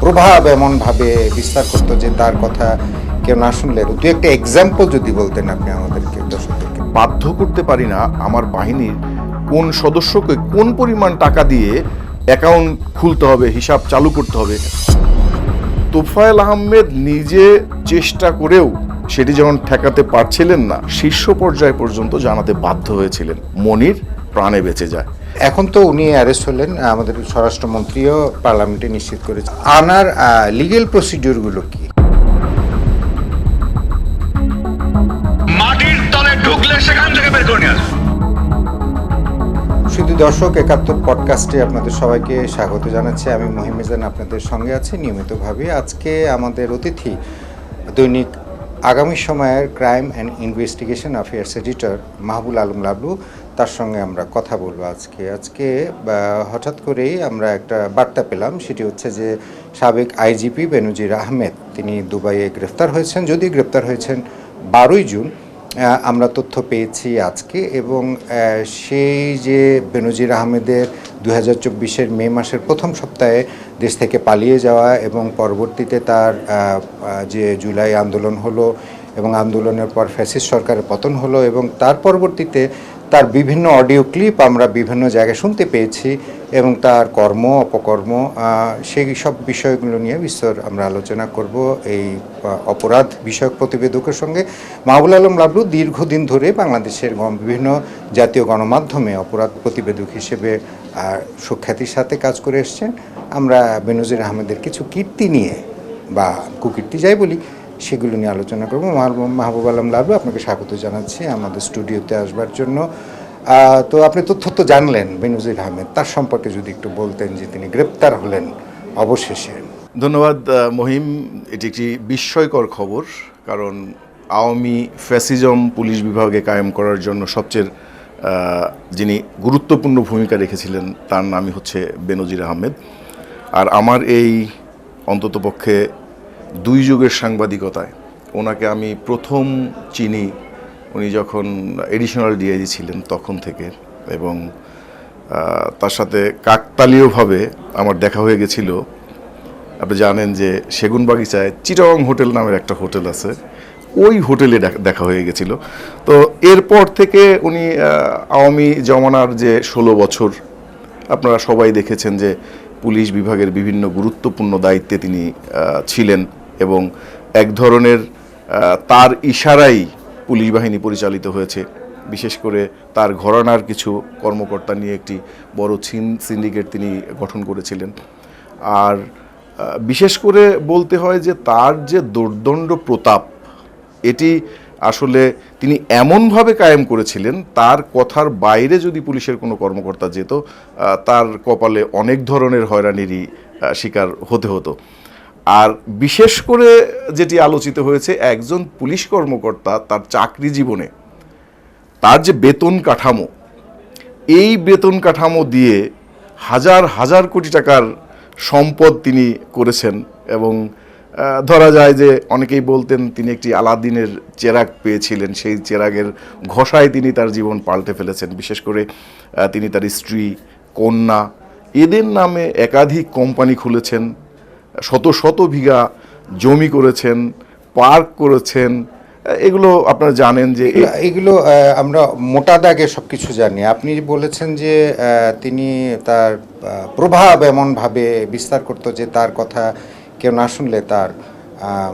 প্রভাব এমনভাবে বিস্তার করতো যে তার কথা কেউ না শুনলে দু একটা এক্সাম্পল যদি বলতেন আপনি আমাদেরকে, দর্শকদেরকে। বাধ্য করতে পারি না আমার বাহিনীর কোন সদস্যকে কোন পরিমাণ টাকা দিয়ে অ্যাকাউন্ট খুলতে হবে, হিসাব চালু করতে হবে। তোফায়েল আহমেদ নিজে চেষ্টা করেও সেটি যখন ঠেকাতে পারছিলেন না, শীর্ষ পর্যায় পর্যন্ত জানাতে বাধ্য হয়েছিলেন। মনির প্রাণে বেঁচে যায়। এখন তো উনি অ্যারেস্ট হলেন, আমাদের স্বরাষ্ট্রমন্ত্রীও পার্লামেন্টে নিশ্চিত করেছে। আনার লিগেল প্রসিডিউরগুলো কি? মাটির তলে ঢুকলে সেখান থেকে বের করে নিয়ে আসবে। শুধু দর্শক ৭১ পডকাস্টে আপনাদের সবাইকে স্বাগত জানাচ্ছি। আমি মহিম মিজান আপনাদের সঙ্গে আছি নিয়মিতভাবে। আজকে আমাদের অতিথি দৈনিক আগামী সময়ের crime and investigation affairs editor Mahbul Alam Lablu, তার সঙ্গে আমরা কথা বলবো আজকে হঠাৎ করেই আমরা একটা বার্তা পেলাম, সেটি হচ্ছে যে সাবেক আইজিপি বেনজির আহমেদ তিনি দুবাইয়ে গ্রেফতার হয়েছেন। যদি গ্রেফতার হয়েছেন ১২ই জুন, আমরা তথ্য পেয়েছি আজকে। এবং সেই যে বেনজির আহমেদের ২০২৪-এর মে মাসের প্রথম সপ্তাহে দেশ থেকে পালিয়ে যাওয়া এবং পরবর্তীতে তার যে জুলাই আন্দোলন হলো এবং আন্দোলনের পর ফ্যাসিস্ট সরকারের পতন হলো এবং তার পরবর্তীতে তার বিভিন্ন অডিও ক্লিপ আমরা বিভিন্ন জায়গায় শুনতে পেয়েছি এবং তার কর্ম অপকর্ম, সেই সব বিষয়গুলো নিয়ে বিস্তর আমরা আলোচনা করব এই অপরাধ বিষয়ক প্রতিবেদকের সঙ্গে। মাহবুল আলম লাবলু দীর্ঘদিন ধরে বাংলাদেশের বিভিন্ন জাতীয় গণমাধ্যমে অপরাধ প্রতিবেদক হিসেবে সুখ্যাতির সাথে কাজ করে এসছেন। আমরা বেনজির আহমেদের কিছু কীর্তি নিয়ে বা কুকীর্তি যাই বলি সেগুলো নিয়ে আলোচনা করব। মাহবুব আলম লাবলু, আপনাকে স্বাগত জানাচ্ছি আমাদের স্টুডিওতে আসবার জন্য। তো আপনি তথ্য তো জানলেন বেনজির আহমেদ, তার সম্পর্কে যদি একটু বলতেন যে তিনি গ্রেপ্তার হলেন অবশেষে। ধন্যবাদ মহিম। এটি একটি বিস্ময়কর খবর, কারণ আওয়ামী ফ্যাসিজম পুলিশ বিভাগে কায়েম করার জন্য সবচেয়ে যিনি গুরুত্বপূর্ণ ভূমিকা রেখেছিলেন তার নামই হচ্ছে বেনজির আহমেদ। আর আমার এই অন্ততপক্ষে ২ যুগের সাংবাদিকতায় ওনাকে আমি প্রথম চিনি উনি যখন এডিশনাল ডিআইজি ছিলেন তখন থেকে, এবং তার সাথে কাকতালীয়ভাবে আমার দেখা হয়ে গেছিল। আপনি জানেন যে সেগুনবাগিচায় চিটাগং হোটেল নামের একটা হোটেল আছে, ওই হোটেলে দেখা হয়ে গেছিল। তো এরপর থেকে উনি আওয়ামী জমানার যে ১৬ বছর আপনারা সবাই দেখেছেন যে পুলিশ বিভাগের বিভিন্ন গুরুত্বপূর্ণ দায়িত্বে তিনি ছিলেন, এবং এক ধরনের তার ইশারাই পুলিশ বাহিনী পরিচালিত হয়েছে। বিশেষ করে তার ঘরানার কিছু কর্মকর্তা নিয়ে একটি বড় সিন্ডিকেট তিনি গঠন করেছিলেন। আর বিশেষ করে বলতে হয় যে তার যে দুর্দণ্ড প্রতাপ, এটি আসলে তিনি এমনভাবে কায়েম করেছিলেন, তার কথার বাইরে যদি পুলিশের কোনো কর্মকর্তা যেত তার কপালে অনেক ধরনের হয়রানিরই শিকার হতে হতো। আর বিশেষ করে যেটি আলোচিত হয়েছে, একজন পুলিশ কর্মকর্তা তার চাকরি জীবনে তার যে বেতন কাঠামো, এই বেতন কাঠামো দিয়ে হাজার হাজার কোটি টাকার সম্পদ তিনি করেছেন। এবং ধরা যায় যে অনেকেই বলতেন তিনি একটি আলাদিনের চেরাগ পেয়েছিলেন, সেই চেরাগের ঘষায় তিনি তার জীবন পাল্টে ফেলেছেন। বিশেষ করে তিনি তার স্ত্রী, কন্যা এদের নামে একাধিক কোম্পানি খুলেছেন, শত শত বিঘা জমি করেছেন, পার্ক করেছেন। এগুলো আপনারা জানেন যে এগুলো আমরা মোটা দাগে সব কিছু জানি। আপনি বলেছেন যে তিনি তার প্রভাব এমনভাবে বিস্তার করতো যে তার কথা কেউ না শুনলে তার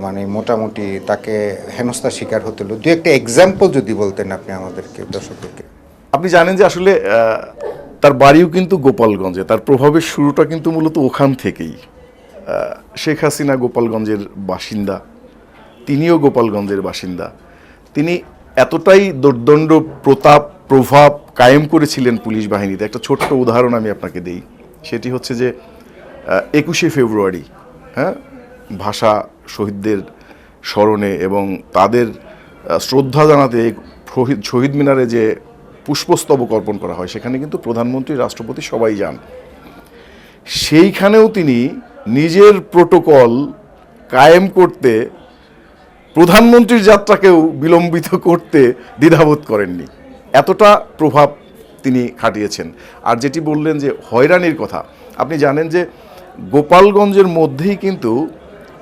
মানে মোটামুটি তাকে হেনস্থার শিকার হতে হলো। দু একটা এক্সাম্পল যদি বলতেন আপনি আমাদেরকে, দর্শকদেরকে। আপনি জানেন যে আসলে তার বাড়িও কিন্তু গোপালগঞ্জে, তার প্রভাবের শুরুটা কিন্তু মূলত ওখান থেকেই। শেখ হাসিনা গোপালগঞ্জের বাসিন্দা, তিনিও গোপালগঞ্জের বাসিন্দা। তিনি এতটাই দুর্দণ্ড প্রতাপ প্রভাব কায়েম করেছিলেন পুলিশ বাহিনীতে। একটা ছোট্ট উদাহরণ আমি আপনাকে দেই, সেটি হচ্ছে যে ২১শে ফেব্রুয়ারি, ভাষা শহীদদের স্মরণে এবং তাদের শ্রদ্ধা জানাতে শহীদ মিনারে যে পুষ্পস্তবক অর্পণ করা হয়, সেখানে কিন্তু প্রধানমন্ত্রী, রাষ্ট্রপতি সবাই যান। সেইখানেও তিনি নিজের প্রোটোকল কায়েম করতে প্রধানমন্ত্রীর যাত্রাকেও বিলম্বিত করতে দ্বিধাবোধ করেননি। এতটা প্রভাব তিনি খাটিয়েছেন। আর যেটি বললেন যে হয়রানির কথা, আপনি জানেন যে গোপালগঞ্জের মধ্যেই কিন্তু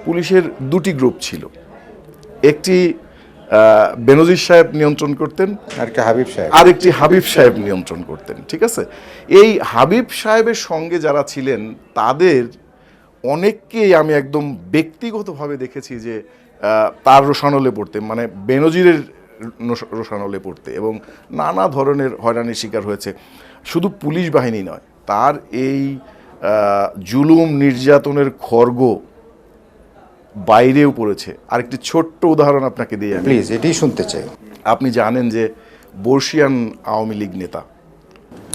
পুলিশের দুটি গ্রুপ ছিল। একটি বেনজির সাহেব নিয়ন্ত্রণ করতেন, আর কি হাবিব সাহেব। আরেকটি হাবিব সাহেব নিয়ন্ত্রণ করতেন। ঠিক আছে, এই হাবিব সাহেবের সঙ্গে যারা ছিলেন তাদের অনেককেই আমি একদম ব্যক্তিগতভাবে দেখেছি যে তার রোশানলে পড়তে, মানে বেনজিরের রোশানলে পড়তে, এবং নানা ধরনের হয়রানির শিকার হয়েছে। শুধু পুলিশ বাহিনী নয়, তার এই জুলুম নির্যাতনের খড়গ বাইরেও পড়েছে। আরেকটি ছোট্ট উদাহরণ আপনাকে দিই আমি। প্লিজ, এটাই শুনতে চাই। আপনি জানেন যে বর্ষিয়ান আওয়ামী লীগ নেতা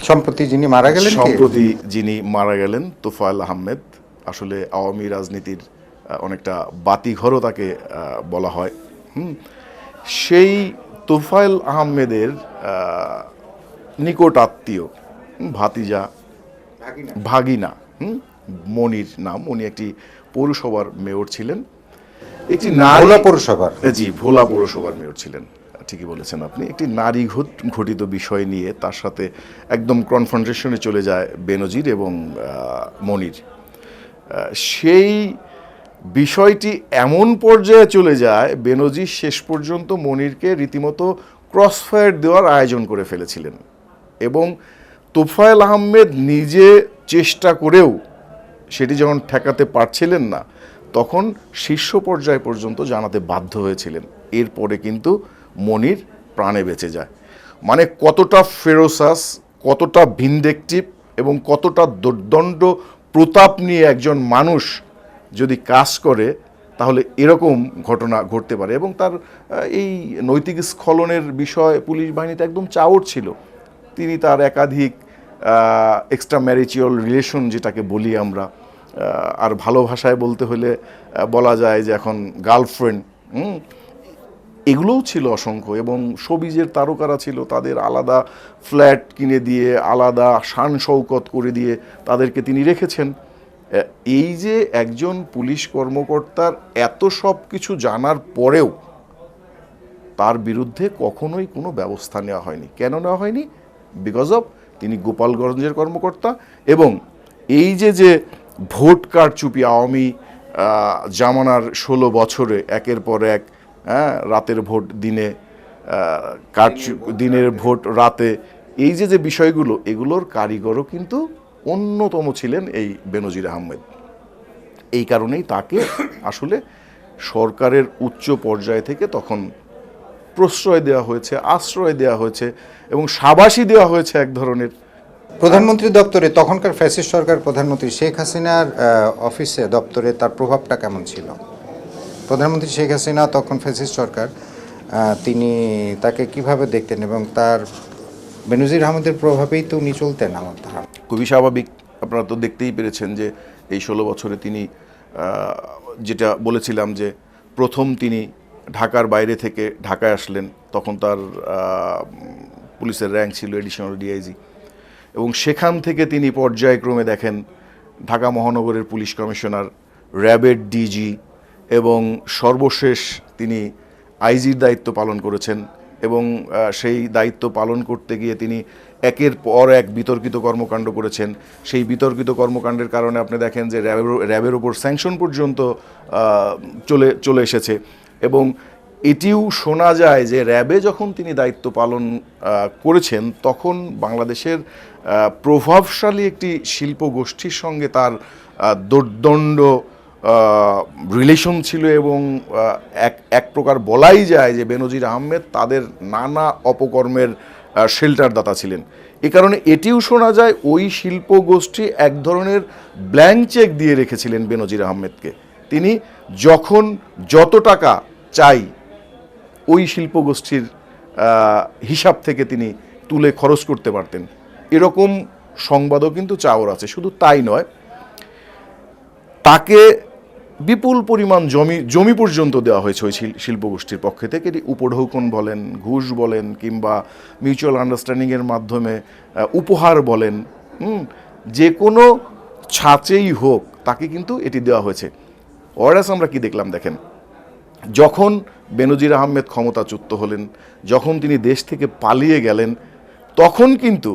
সম্প্রতি যিনি মারা গেলেন, সম্প্রতি যিনি মারা গেলেন, তোফায়েল আহমেদ, আসলে আওয়ামী রাজনীতির অনেকটা বাতিঘরও তাকে বলা হয়। সেই তোফায়েল আহমেদের নিকট আত্মীয়, ভাতিজা, ভাগিনা, মনির নাম, উনি একটি পৌরসভার মেয়র ছিলেন। একটি ভোলা পৌরসভার, জি, ভোলা পৌরসভার মেয়র ছিলেন, ঠিকই বলেছেন আপনি। একটি নারী ঘটিত বিষয় নিয়ে তার সাথে একদম কনফ্রন্টেশনে চলে যায় বেনজির এবং মনির। সেই বিষয়টি এমন পর্যায়ে চলে যায়, বেনজির শেষ পর্যন্ত মনিরকে রীতিমতো ক্রসফায়ার দেওয়ার আয়োজন করে ফেলেছিলেন, এবং তোফায়েল আহমেদ নিজে চেষ্টা করেও সেটি যখন ঠেকাতে পারছিলেন না, তখন শীর্ষ পর্যায় পর্যন্ত জানাতে বাধ্য হয়েছিলেন। এরপরে কিন্তু মনির প্রাণে বেঁচে যায়। মানে কতটা ফেরোসাস, কতটা ভিনডেকটিভ এবং কতটা দুর্দণ্ড প্রতাপ নিয়ে একজন মানুষ যদি কাজ করে, তাহলে এরকম ঘটনা ঘটতে পারে। এবং তার এই নৈতিক স্খলনের বিষয় পুলিশ বাহিনীতে একদম চাওর ছিল। তিনি তার একাধিক এক্সট্রা ম্যারিচুয়াল রিলেশন, যেটাকে বলি আমরা, আর ভালো ভাষায় বলতে হলে বলা যায় যে এখন গার্লফ্রেন্ড, এগুলোও ছিল অসংখ্য। এবং শোবিজের তারকারা ছিল, তাদের আলাদা ফ্ল্যাট কিনে দিয়ে, আলাদা শান শৌকত করে দিয়ে তাদেরকে তিনি রেখেছেন। এই যে একজন পুলিশ কর্মকর্তার এত সব কিছু জানার পরেও তার বিরুদ্ধে কখনোই কোনো ব্যবস্থা নেওয়া হয়নি। কেন নেওয়া হয়নি? বিকজ অফ তিনি গোপালগঞ্জের কর্মকর্তা। এবং এই যে ভোট কারচুপি আওয়ামী জামানার 16 বছরে একের পর এক, রাতের ভোট দিনে, দিনের ভোট রাতে, এই যে বিষয়গুলো, এগুলোর কারিগরও কিন্তু অন্যতম ছিলেন এই বেনজির আহমেদ। এই কারণেই তাকে আসলে সরকারের উচ্চ পর্যায় থেকে তখন প্রশ্রয় দেওয়া হয়েছে, আশ্রয় দেওয়া হয়েছে এবং সাবাসী দেওয়া হয়েছে এক ধরনের। প্রধানমন্ত্রী দপ্তরে, তখনকার ফ্যাসিস্ট সরকার প্রধানমন্ত্রী শেখ হাসিনার অফিসে, দপ্তরে তার প্রভাবটা কেমন ছিল? প্রধানমন্ত্রী শেখ হাসিনা তখন ফ্যাসিস্ট সরকার, তিনি তাকে কিভাবে দেখতেন এবং তার বেনজির আহমেদের প্রভাবেই তো উনি চলতেন আমার ধারণা। খুবই স্বাভাবিক। আপনারা তো দেখতেই পেরেছেন যে এই 16 বছরে তিনি, যেটা বলেছিলাম যে প্রথম তিনি ঢাকার বাইরে থেকে ঢাকায় আসলেন, তখন তার পুলিশের র্যাঙ্ক ছিল এডিশনাল ডিআইজি, এবং সেখান থেকে তিনি পর্যায়ক্রমে দেখেন ঢাকা মহানগরের পুলিশ কমিশনার, র্যাবের ডিজি, এবং সর্বশেষ তিনি আইজির দায়িত্ব পালন করেছেন। এবং সেই দায়িত্ব পালন করতে গিয়ে তিনি একের পর এক বিতর্কিত কর্মকাণ্ড করেছেন। সেই বিতর্কিত কর্মকাণ্ডের কারণে আপনি দেখেন যে র্যাবের ওপর স্যাংশন পর্যন্ত চলে এসেছে। এবং এটিও শোনা যায় যে র্যাবে যখন তিনি দায়িত্ব পালন করেছেন, তখন বাংলাদেশের প্রভাবশালী একটি শিল্প গোষ্ঠীর সঙ্গে তার দুর্দণ্ড রিলেশন ছিল। এবং এক প্রকার বলাই যায় যে বেনজির আহমেদ তাদের নানা অপকর্মের শেল্টারদাতা ছিলেন। এ কারণে এটিও শোনা যায় ওই শিল্প গোষ্ঠী এক ধরনের ব্ল্যাঙ্ক চেক দিয়ে রেখেছিলেন বেনজির আহমেদকে। তিনি যখন যত টাকা চাই ওই শিল্প গোষ্ঠীর হিসাব থেকে তিনি তুলে খরচ করতে পারতেন, এরকম সংবাদও কিন্তু চাওর আছে। শুধু তাই নয়, তাকে বিপুল পরিমাণ জমি পর্যন্ত দেওয়া হয়েছে ওই শিল্পগোষ্ঠীর পক্ষে থেকে। এটি উপঢৌকন বলেন, ঘুষ বলেন, কিংবা মিউচুয়াল আন্ডারস্ট্যান্ডিংয়ের মাধ্যমে উপহার বলেন, যে কোনো ছাঁচেই হোক তাকে কিন্তু এটি দেওয়া হয়েছে। ওয়ারাস আমরা কি দেখলাম দেখেন, যখন বেনজির আহমেদ ক্ষমতাচ্যুত হলেন, যখন তিনি দেশ থেকে পালিয়ে গেলেন, তখন কিন্তু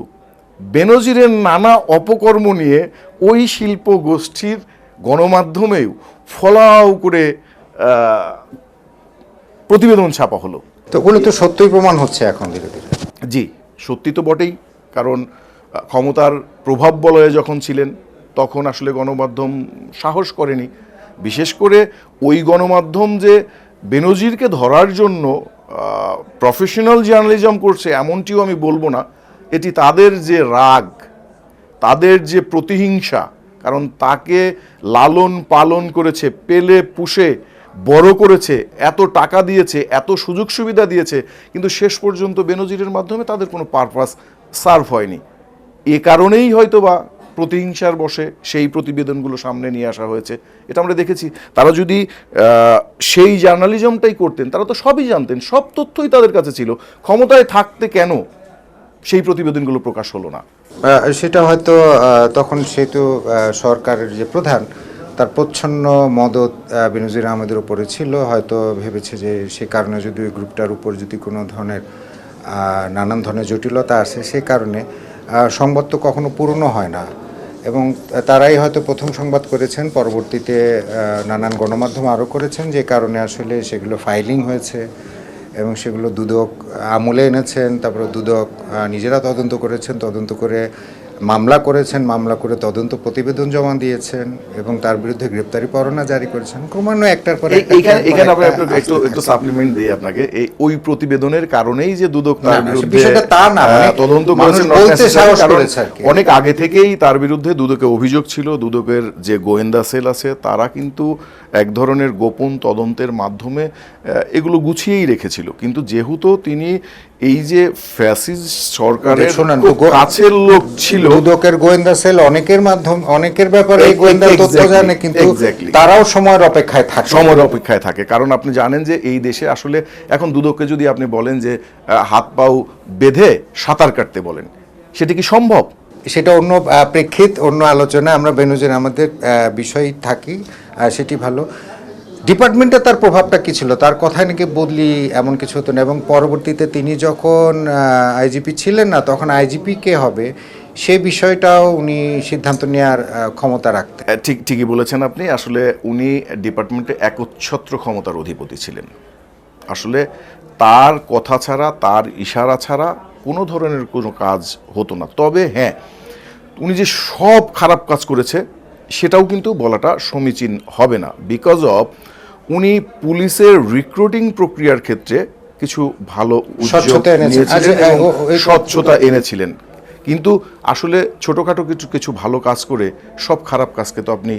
বেনজিরের নানা অপকর্ম নিয়ে ওই শিল্প গোষ্ঠীর গণমাধ্যমেও ফলাও করে প্রতিবেদন ছাপা হলো। তো ওগুলো তো সত্যই প্রমাণ হচ্ছে এখন ধীরে ধীরে। জি, সত্যি তো বটেই, কারণ ক্ষমতার প্রভাব বলয়ে যখন ছিলেন তখন আসলে গণমাধ্যম সাহস করেনি। বিশেষ করে ওই গণমাধ্যম যে বেনজিরকে ধরার জন্য প্রফেশনাল জার্নালিজম করছে এমনটিও আমি বলবো না। এটি তাদের যে রাগ, তাদের যে প্রতিহিংসা, কারণ তাকে লালন পালন করেছে, পেলে পুষে বড় করেছে, এত টাকা দিয়েছে, এত সুযোগ সুবিধা দিয়েছে, কিন্তু শেষ পর্যন্ত বেনজিরের মাধ্যমে তাদের কোনো পারপাস সার্ভ হয়নি। এ কারণেই হয়তো বা প্রতিহিংসার বশে সেই প্রতিবেদনগুলো সামনে নিয়ে আসা হয়েছে। এটা আমরা দেখেছি। তারা যদি সেই জার্নালিজমটাই করতেন, তারা তো সবই জানতেন, সব তথ্যই তাদের কাছে ছিল। ক্ষমতায় থাকতে কেন সেই প্রতিবেদনগুলো প্রকাশ হলো না? সেটা হয়তো তখন সেহেতু সরকারের যে প্রধান, তার প্রচ্ছন্ন মদত বেনজির আহমেদের উপরে ছিল, হয়তো ভেবেছে যে সে কারণে যদি ওই গ্রুপটার উপর যদি কোনো ধরনের নানান ধরনের জটিলতা আসে, সে কারণে সংবাদ তো কখনো পুরনো হয় না, এবং তারাই হয়তো প্রথম সংবাদ করেছেন, পরবর্তীতে নানান গণমাধ্যম আরও করেছেন, যে কারণে আসলে সেগুলো ফাইলিং হয়েছে এবং সেগুলো দুদক আমলে এনেছেন। তারপরে দুদক নিজেরা তদন্ত করেছেন, তদন্ত করে মামলা করেছেন, মামলা করে তদন্ত প্রতিবেদন জমা দিয়েছেন এবং তার বিরুদ্ধে গ্রেপ্তারি পরোয়ানা জারি করেছেন। ক্রমান্বয়ে একটার পর এখানে একটু সাপ্লিমেন্ট দিই আপনাকে। ওই প্রতিবেদনের কারণেই যে দুদক তার বিরুদ্ধে তদন্ত করেছেন, অনেক আগে থেকেই তার বিরুদ্ধে দুদকে অভিযোগ ছিল। দুদকের যে গোয়েন্দা সেল আছে তারা কিন্তু এক ধরনের গোপন তদন্তের মাধ্যমে এগুলো গুছিয়েই রেখেছিল। কিন্তু যেহেতু তিনি এই যে ফ্যাসিস্ট সরকারের কাছের লোক ছিল, দুদকের গোয়েন্দা সেল অনেকের ব্যাপারে এই গোয়েন্দা তথ্য জানে, কিন্তু তারাও সময়ের অপেক্ষায় থাকে। কারণ আপনি জানেন যে এই দেশে আসলে এখন দুদককে যদি আপনি বলেন যে হাত পাও বেঁধে সাঁতার কাটতে বলেন, সেটা কি সম্ভব? সেটা অন্য প্রেক্ষিত, অন্য আলোচনা। আমরা বেনজির আমাদের বিষয় থাকি, সেটি ভালো। ডিপার্টমেন্টে তার প্রভাবটা কী ছিল, তার কথায় নাকি বদলি এমন কিছু হতো না, এবং পরবর্তীতে তিনি যখন আইজিপি ছিলেন না, তখন আইজিপি কে হবে সে বিষয়টাও উনি সিদ্ধান্ত নেওয়ার ক্ষমতা রাখতেন। ঠিকই বলেছেন আপনি। আসলে উনি ডিপার্টমেন্টে একচ্ছত্র ক্ষমতার অধিপতি ছিলেন। আসলে তার কথা ছাড়া, তার ইশারা ছাড়া কোনো ধরনের কোনো কাজ হতো না। তবে হ্যাঁ, উনি যে সব খারাপ কাজ করেছে সেটাও কিন্তু বলাটা সমীচীন হবে না। বিকজ অফ উনি পুলিশের রিক্রুটিং প্রক্রিয়ার ক্ষেত্রে কিছু ভালো স্বচ্ছতা এনেছিলেন, কিন্তু আসলে ছোটোখাটো কিছু ভালো কাজ করে সব খারাপ কাজকে তো আপনি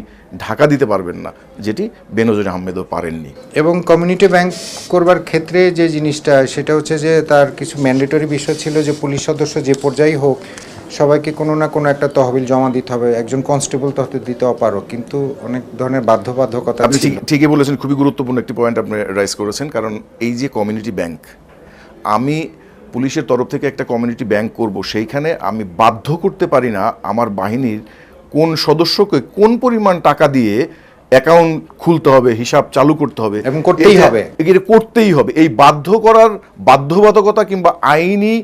ঢাকা দিতে পারবেন না, যেটি বেনজির আহমেদও পারেননি। এবং কমিউনিটি ব্যাংক করবার ক্ষেত্রে যে জিনিসটা, সেটা হচ্ছে যে তার কিছু ম্যান্ডেটরি বিষয় ছিল, যে পুলিশ সদস্য যে পর্যায়ে হোক সবাইকে কোনো না কোনো একটা তহবিল জমা দিতে হবে, একজন কনস্টেবল তহবিল দিতে অপারো, কিন্তু অনেক ধরনের বাধ্যবাধকতা। আপনি ঠিকই বলেছেন, খুবই গুরুত্বপূর্ণ একটি পয়েন্ট আপনি রাইজ করেছেন। কারণ এই যে কমিউনিটি ব্যাংক, আমি পুলিশের তরফ থেকে একটা কমিউনিটি ব্যাংক করব, সেইখানে আমি বাধ্য করতে পারি না আমার বাহিনীর কোন সদস্যকে কোন পরিমাণ টাকা দিয়ে অ্যাকাউন্ট খুলতে হবে, হিসাব চালু করতে হবে, এবং করতেই হবে। এই বাধ্য করার বাধ্যবাধকতা কিংবা আইনি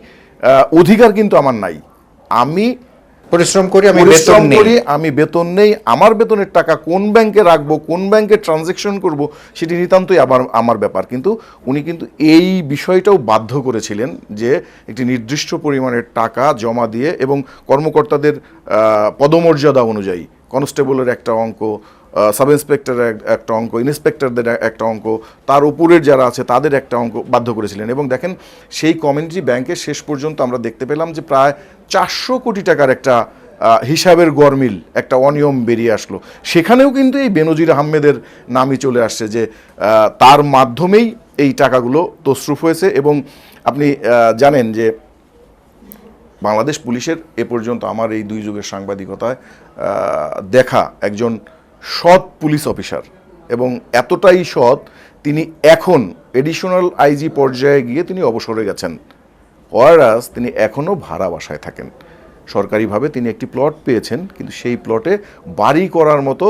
অধিকার কিন্তু আমার নাই। আমি পরিশ্রম করি, আমি বেতন নেই, আমার বেতনের টাকা কোন ব্যাংকে রাখবো, কোন ব্যাংকে ট্রানজ্যাকশন করব, সেটি নিতান্তই আমার ব্যাপার। কিন্তু উনি কিন্তু এই বিষয়টাও বাধ্য করেছিলেন যে একটি নির্দিষ্ট পরিমাণের টাকা জমা দিয়ে, এবং কর্মকর্তাদের পদমর্যাদা অনুযায়ী কনস্টেবলের একটা অঙ্ক, সাব ইন্সপেক্টরের একটা অঙ্ক, ইন্সপেক্টরদের একটা অঙ্ক, তার উপরের যারা আছে তাদের একটা অঙ্ক বাধ্য করেছিলেন। এবং দেখেন, সেই কমিউনিটি ব্যাংকের শেষ পর্যন্ত আমরা দেখতে পেলাম যে প্রায় 400 কোটি টাকার একটা হিসাবের গরমিল, একটা অনিয়ম বেরিয়ে আসলো। সেখানেও কিন্তু এই বেনজির আহমেদের নামই চলে আসছে, যে তার মাধ্যমেই এই টাকাগুলো তছরুফ হয়েছে। এবং আপনি জানেন যে বাংলাদেশ পুলিশের এ পর্যন্ত আমার এই 2 যুগের সাংবাদিকতায় দেখা একজন সৎ পুলিশ অফিসার, এবং এতটাই সৎ, তিনি এখন এডিশনাল আইজি পর্যায়ে গিয়ে তিনি অবসরে গেছেন, ওয়ারাস তিনি এখনও ভাড়া বাসায় থাকেন। সরকারিভাবে তিনি একটি প্লট পেয়েছেন, কিন্তু সেই প্লটে বাড়ি করার মতো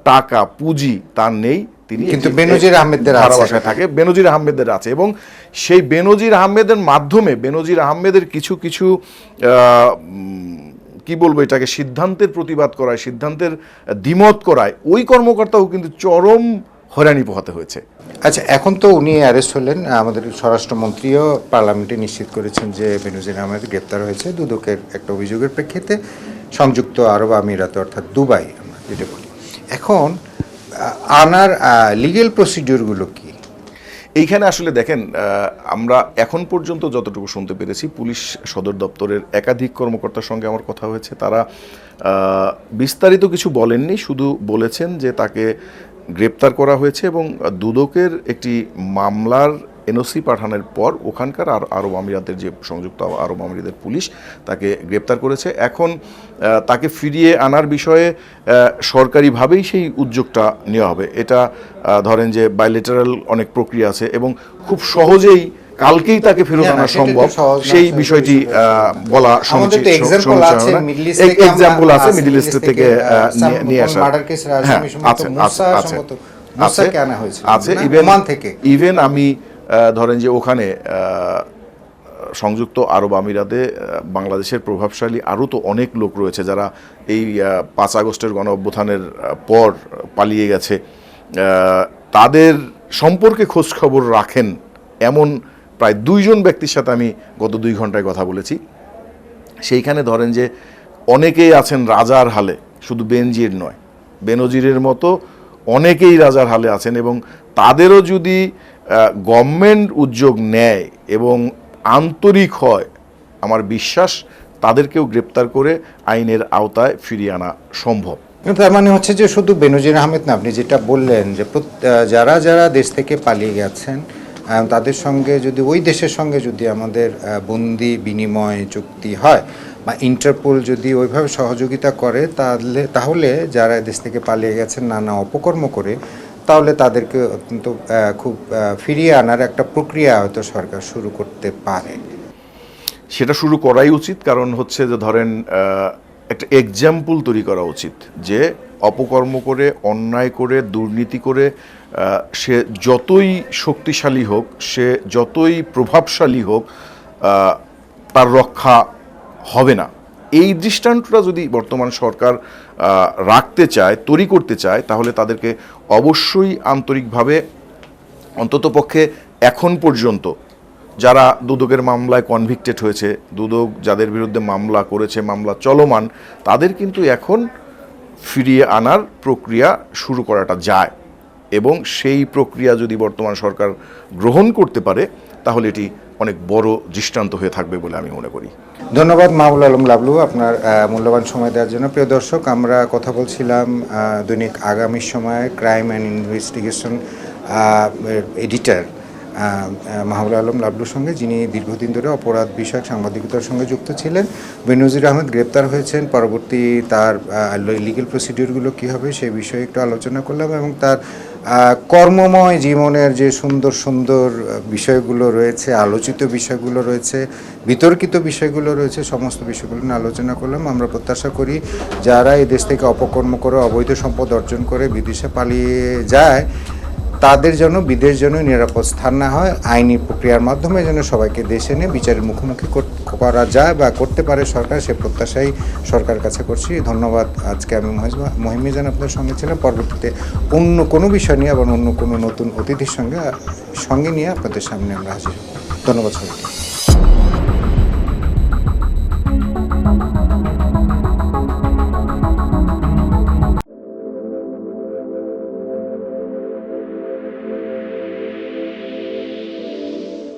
টাকা পুঁজি তার নেই। তিনি কিন্তু বেনজির আহমেদের ভাড়া বাসায় থাকে, বেনজির আহমেদের আছে। এবং সেই বেনজির আহমেদের মাধ্যমে বেনজির আহমেদের কিছু কি বলবো এটাকে সিদ্ধান্তের প্রতিবাদ করায়, সিদ্ধান্তের দ্বিমত করায় ওই কর্মকর্তাও কিন্তু চরম হয়রানি পোহাতে হয়েছে। আচ্ছা, এখন তো উনি অ্যারেস্ট হলেন, আমাদের স্বরাষ্ট্রমন্ত্রীও পার্লামেন্টে নিশ্চিত করেছেন যে বেনজির আহমেদ গ্রেপ্তার হয়েছে দুদকের একটা অভিযোগের প্রেক্ষিতে সংযুক্ত আরব আমিরাতে অর্থাৎ দুবাই আমরা যেটা বলি। এখন আনার লিগেল প্রসিডিওরগুলো কি? এইখানে আসলে দেখেন, আমরা এখন পর্যন্ত যতটুকু শুনতে পেরেছি পুলিশ সদর দপ্তরের একাধিক কর্মকর্তার সঙ্গে আমার কথা হয়েছে, তারা বিস্তারিত কিছু বলেননি, শুধু বলেছেন যে তাকে গ্রেপ্তার করা হয়েছে এবং দুদকের একটি মামলার এনওসি পাঠানোর পর ওখানকার আরব আমিরাতের যে সংযুক্ত আরব আমিরাতের পুলিশ তাকে গ্রেপ্তার করেছে। এখন তাকে ফিরিয়ে আনার বিষয়ে সরকারিভাবেই সেই উদ্যোগটা নেওয়া হবে। এটা ধরেন যে বাইলেটারাল অনেক প্রক্রিয়া আছে এবং খুব সহজেই কালকেই তাকে ফেরত আনা সম্ভব, সেই বিষয়টি বলা এক্সাম্পল আছে মিডল ইস্ট থেকে নিয়ে আসা আছে। ইভেন আমি ধরেন যে ওখানে সংযুক্ত আরব আমিরাতে বাংলাদেশের প্রভাবশালী আরও তো অনেক লোক রয়েছে যারা এই 5 আগস্টের গণ অভ্যুত্থানের পর পালিয়ে গেছে, তাদের সম্পর্কে খোঁজ খবর রাখেন এমন প্রায় 2 জন ব্যক্তির সাথে আমি গত 2 ঘন্টায় কথা বলেছি। সেইখানে ধরেন যে অনেকেই আছেন রাজার হালে, শুধু বেনজির নয়, বেনজিরের মতো অনেকেই রাজার হালে আছেন এবং তাদেরও যদি গভর্নমেন্ট উদ্যোগ নেয় এবং আন্তরিক হয়, আমার বিশ্বাস তাদেরকেও গ্রেপ্তার করে আইনের আওতায় ফিরিয়ে আনা সম্ভব। তার মানে হচ্ছে যে শুধু বেনজির আহমেদ না, আপনি যেটা বললেন যে যারা যারা দেশ থেকে পালিয়ে গেছেন তাদের সঙ্গে যদি ওই দেশের সঙ্গে যদি আমাদের বন্দি বিনিময় চুক্তি হয় বা ইন্টারপোল যদি ওইভাবে সহযোগিতা করে তাহলে যারা দেশ থেকে পালিয়ে গেছেন নানা অপকর্ম করে, তাহলে তাদেরকে অত্যন্ত খুব ফিরিয়ে আনার একটা প্রক্রিয়া হয়তো সরকার শুরু করতে পারে। সেটা শুরু করাই উচিত, কারণ হচ্ছে যে ধরেন একটা এক্সাম্পল তৈরি করা উচিত যে অপকর্ম করে, অন্যায় করে, দুর্নীতি করে সে যতই শক্তিশালী হোক, সে যতই প্রভাবশালী হোক, তার রক্ষা হবে না। এই দৃষ্টান্তটা যদি বর্তমান সরকার রাখতে চায়, তৈরি করতে চায়, তাহলে তাদেরকে অবশ্যই আন্তরিকভাবে অন্ততপক্ষে এখন পর্যন্ত যারা দুদকের মামলায় কনভিক্টেড হয়েছে, দুদক যাদের বিরুদ্ধে মামলা করেছে, মামলা চলমান, তাদের কিন্তু এখন ফিরিয়ে আনার প্রক্রিয়া শুরু করাটা যায় এবং সেই প্রক্রিয়া যদি বর্তমান সরকার গ্রহণ করতে পারে তাহলে এটি অনেক বড় দৃষ্টান্ত হয়ে থাকবে বলে আমি মনে করি। ধন্যবাদ মাহবুবুল আলম লাবলু, আপনার মূল্যবান সময় দেওয়ার জন্য। প্রিয় দর্শক, আমরা কথা বলছিলাম দৈনিক আগামী সময়ে crime and investigation editor Mahbubul Alam লাবলুর সঙ্গে, যিনি দীর্ঘদিন ধরে অপরাধ বিষয়ক সাংবাদিকতার সঙ্গে যুক্ত ছিলেন। বেনজির আহমেদ গ্রেপ্তার হয়েছেন, পরবর্তী তার লিগেল প্রসিডিওরগুলো কী হবে সেই বিষয়ে একটু আলোচনা করলাম এবং তার কর্মময় জীবনের যে সুন্দর সুন্দর বিষয়গুলো রয়েছে, আলোচিত বিষয়গুলো রয়েছে, বিতর্কিত বিষয়গুলো রয়েছে, সমস্ত বিষয়গুলো নিয়ে আলোচনা করলাম। আমরা প্রত্যাশা করি যারা এই দেশ থেকে অপকর্ম করে, অবৈধ সম্পদ অর্জন করে বিদেশে পালিয়ে যায়, তাদের জন্য বিদেশ যেন নিরাপদ স্থান না হয়, আইনি প্রক্রিয়ার মাধ্যমে যেন সবাইকে দেশে এনে বিচারের মুখোমুখি করা যায় বা করতে পারে সরকার, সে প্রত্যাশাই সরকারের কাছে করছি। ধন্যবাদ। আজকে আমি মহিম মিজান আপনাদের সঙ্গে ছিলাম। পরবর্তীতে অন্য কোনো বিষয় নিয়ে আবার অন্য কোনো নতুন অতিথির সঙ্গে নিয়ে আপনাদের সামনে আমরা হাজির হব। ধন্যবাদ সবাইকে।